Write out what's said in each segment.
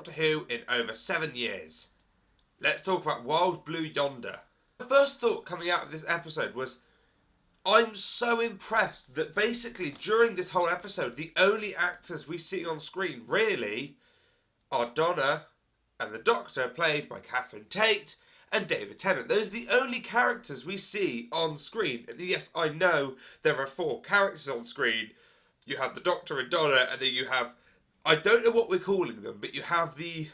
Doctor Who in over 7 years. Let's talk about Wild Blue Yonder. The first thought coming out of this episode was, I'm so impressed that basically during this whole episode, the only actors we see on screen really are Donna and the Doctor, played by Catherine Tate and David Tennant. Those are the only characters we see on screen. And yes, I know there are 4 characters on screen. You have the Doctor and Donna, and then you have, I don't know what we're calling them, but you have the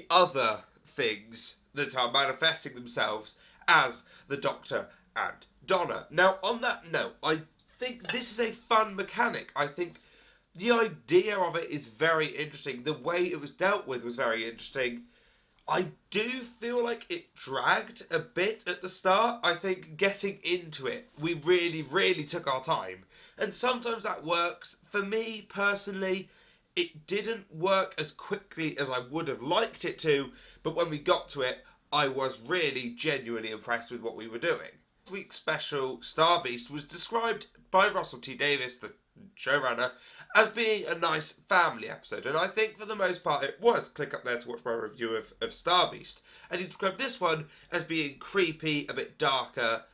other things that are manifesting themselves as the Doctor and Donna. Now, on that note, I think this is a fun mechanic. I think the idea of it is very interesting. The way it was dealt with was very interesting. I do feel like it dragged a bit at the start. I think getting into it, we really, really took our time. And sometimes that works. For me, personally, it didn't work as quickly as I would have liked it to. But when we got to it, I was really genuinely impressed with what we were doing. This week's special, Star Beast, was described by Russel T Davies, the showrunner, as being a nice family episode, and I think for the most part it was. Click up there to watch my review of Star Beast. And he described this one as being creepy, a bit darker,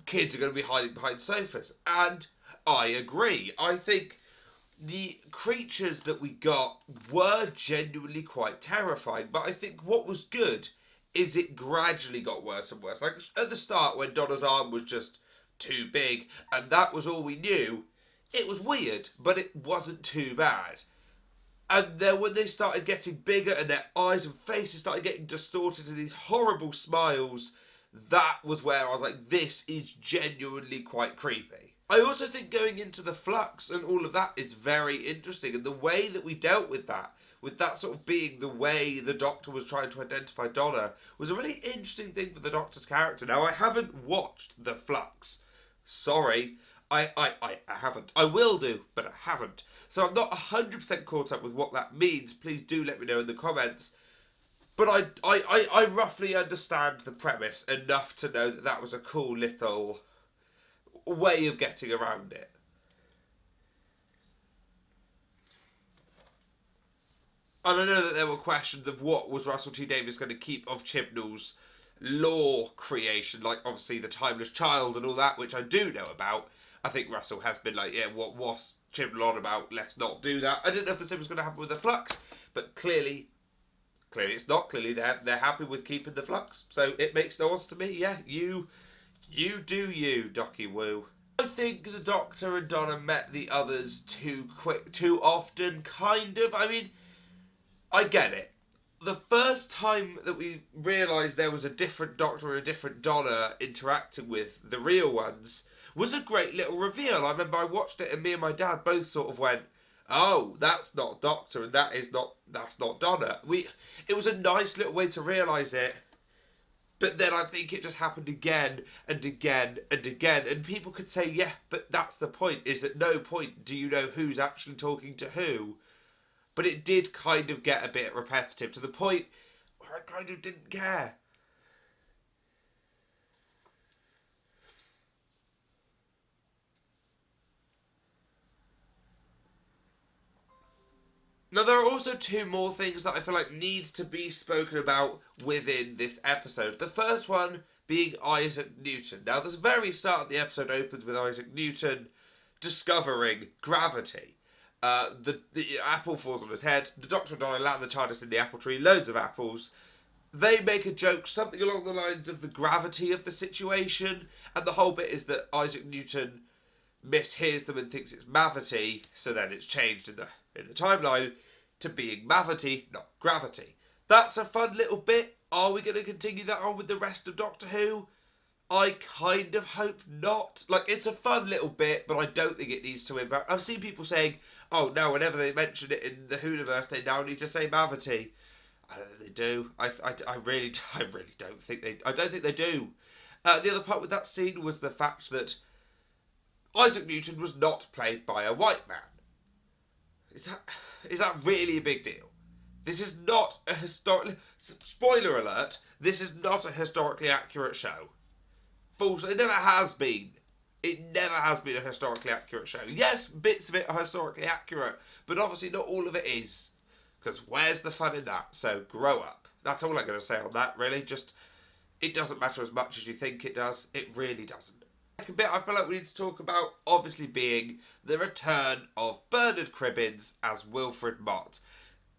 kids are going to be hiding behind sofas, and I agree. I think the creatures that we got were genuinely quite terrifying, but I think what was good is it gradually got worse and worse. Like at the start when Donna's arm was just too big and that was all we knew, it was weird, but it wasn't too bad. And then when they started getting bigger and their eyes and faces started getting distorted to these horrible smiles, that was where I was like, this is genuinely quite creepy. I also think going into the flux and all of that is very interesting, and the way that we dealt with that sort of being the way the Doctor was trying to identify Donna, was a really interesting thing for the Doctor's character. Now, I haven't watched the flux. Sorry. I haven't. I will do, but I haven't. So I'm not 100% caught up with what that means. Please do let me know in the comments. But I roughly understand the premise enough to know that that was a cool little way of getting around it. And I know that there were questions of what was Russel T Davies going to keep of Chibnall's lore creation, like obviously the Timeless Child and all that, which I do know about. I think Russell has been like, yeah, what's Chibnall on about? Let's not do that. I didn't know if the same was going to happen with the flux, but clearly it's not. Clearly they're happy with keeping the flux, so it makes no odds to me. Yeah, you do you, Docky Woo. I think the Doctor and Donna met the others too often, kind of. I mean, I get it. The first time that we realised there was a different Doctor and a different Donna interacting with the real ones was a great little reveal. I remember I watched it and me and my dad both sort of went, oh, that's not Doctor and that's not Donna. It was a nice little way to realise it. But then I think it just happened again and again and again. And people could say, yeah, but that's the point, is at no point do you know who's actually talking to who. But it did kind of get a bit repetitive to the point where I kind of didn't care. Now, there are also 2 more things that I feel like need to be spoken about within this episode. The first one being Isaac Newton. Now, the very start of the episode opens with Isaac Newton discovering gravity. The apple falls on his head. The Doctor and Donna land the TARDIS in the apple tree. Loads of apples. They make a joke, something along the lines of the gravity of the situation. And the whole bit is that Isaac Newton mishears them and thinks it's Mavity, so then it's changed in the timeline to being Mavity, not gravity. That's a fun little bit. Are we going to continue that on with the rest of Doctor Who? I kind of hope not. Like, it's a fun little bit, but I don't think it needs to impact. I've seen people saying, oh no, whenever they mention it in the Whoniverse, they now need to say Mavity. I don't think they do. I really don't think they. I don't think they do. The other part with that scene was the fact that Isaac Newton was not played by a white man. Is that really a big deal? This is not a historic. Spoiler alert: this is not a historically accurate show. False. It never has been. It never has been a historically accurate show. Yes, bits of it are historically accurate, but obviously not all of it is. Because where's the fun in that? So grow up. That's all I'm going to say on that, really. Just, it doesn't matter as much as you think it does. It really doesn't. Second bit I feel like we need to talk about, obviously, being the return of Bernard Cribbins as Wilfred Mott.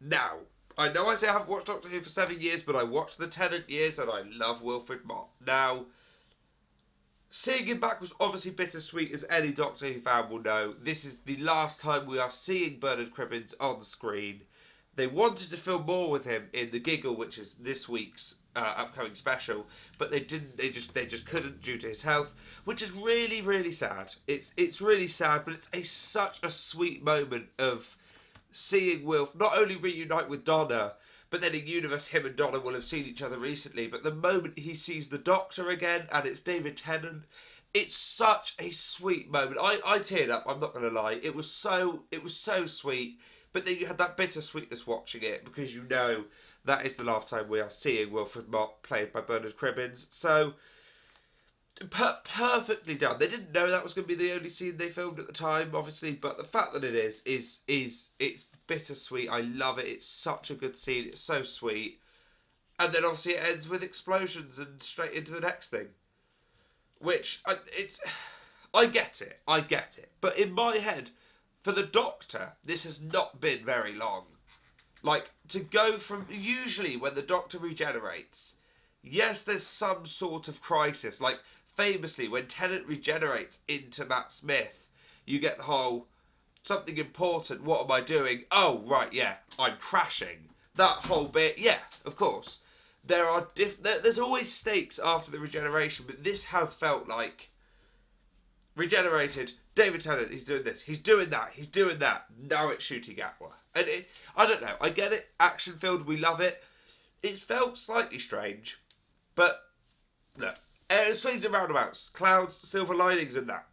Now, I know I say I haven't watched Doctor Who for 7 years, but I watched the Tennant years and I love Wilfred Mott. Now, seeing him back was obviously bittersweet, as any Doctor Who fan will know. This is the last time we are seeing Bernard Cribbins on screen. They wanted to film more with him in The Giggle, which is this week's upcoming special, but they didn't. They just couldn't due to his health, which is really, really sad. It's really sad, but it's such a sweet moment of seeing Wilf not only reunite with Donna, but then in universe him and Donna will have seen each other recently. But the moment he sees the Doctor again, and it's David Tennant, it's such a sweet moment. I teared up. I'm not going to lie. It was so sweet. But then you had that bittersweetness watching it, because you know that is the last time we are seeing Wilfred Mott, played by Bernard Cribbins. So, perfectly done. They didn't know that was going to be the only scene they filmed at the time, obviously, but the fact that it is it's bittersweet. I love it. It's such a good scene. It's so sweet. And then obviously it ends with explosions and straight into the next thing. Which, I get it. But in my head, for the Doctor, this has not been very long. Like, to go from... Usually, when the Doctor regenerates, yes, there's some sort of crisis. Like, famously, when Tennant regenerates into Matt Smith, you get the whole, something important, what am I doing? Oh, right, yeah, I'm crashing. That whole bit, yeah, of course. There's always stakes after the regeneration, but this has felt like... Regenerated, David Tennant, he's doing this, he's doing that, now it's shooting Atwa. And I don't know, I get it, action-filled, we love it. It felt slightly strange, but look, swings and roundabouts, clouds, silver linings and that.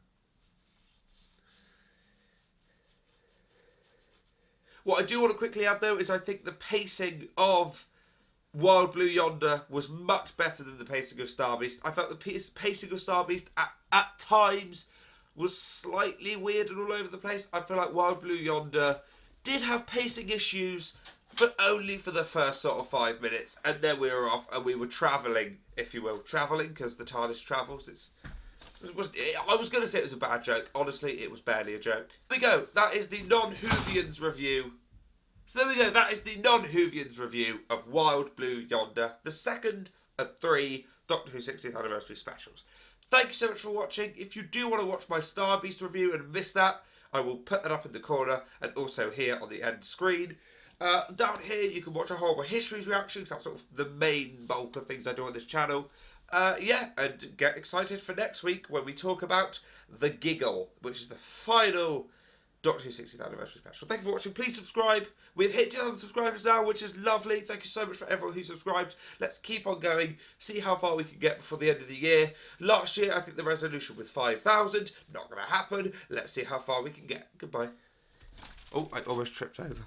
What I do want to quickly add, though, is I think the pacing of Wild Blue Yonder was much better than the pacing of Star Beast. I felt the pacing of Star Beast at times was slightly weird and all over the place. I feel like Wild Blue Yonder did have pacing issues, but only for the first sort of 5 minutes, and then we were off and we were travelling, if you will. Travelling, because the TARDIS travels. I was going to say it was a bad joke. Honestly, it was barely a joke. There we go. That is the Non-WHOVIAN's review. So there we go, that is the Non-WHOVIAN's review of Wild Blue Yonder, the second of 3 Doctor Who 60th Anniversary specials. Thank you so much for watching. If you do want to watch my Star Beast review and miss that, I will put that up in the corner and also here on the end screen. Down here you can watch a Horrible Histories reaction, because that's sort of the main bulk of things I do on this channel. Yeah, and get excited for next week when we talk about The Giggle, which is the final Doctor Who 60th Anniversary special. Thank you for watching. Please subscribe. We've hit 2,000 subscribers now, which is lovely. Thank you so much for everyone who subscribed. Let's keep on going. See how far we can get before the end of the year. Last year, I think the resolution was 5,000. Not going to happen. Let's see how far we can get. Goodbye. Oh, I almost tripped over.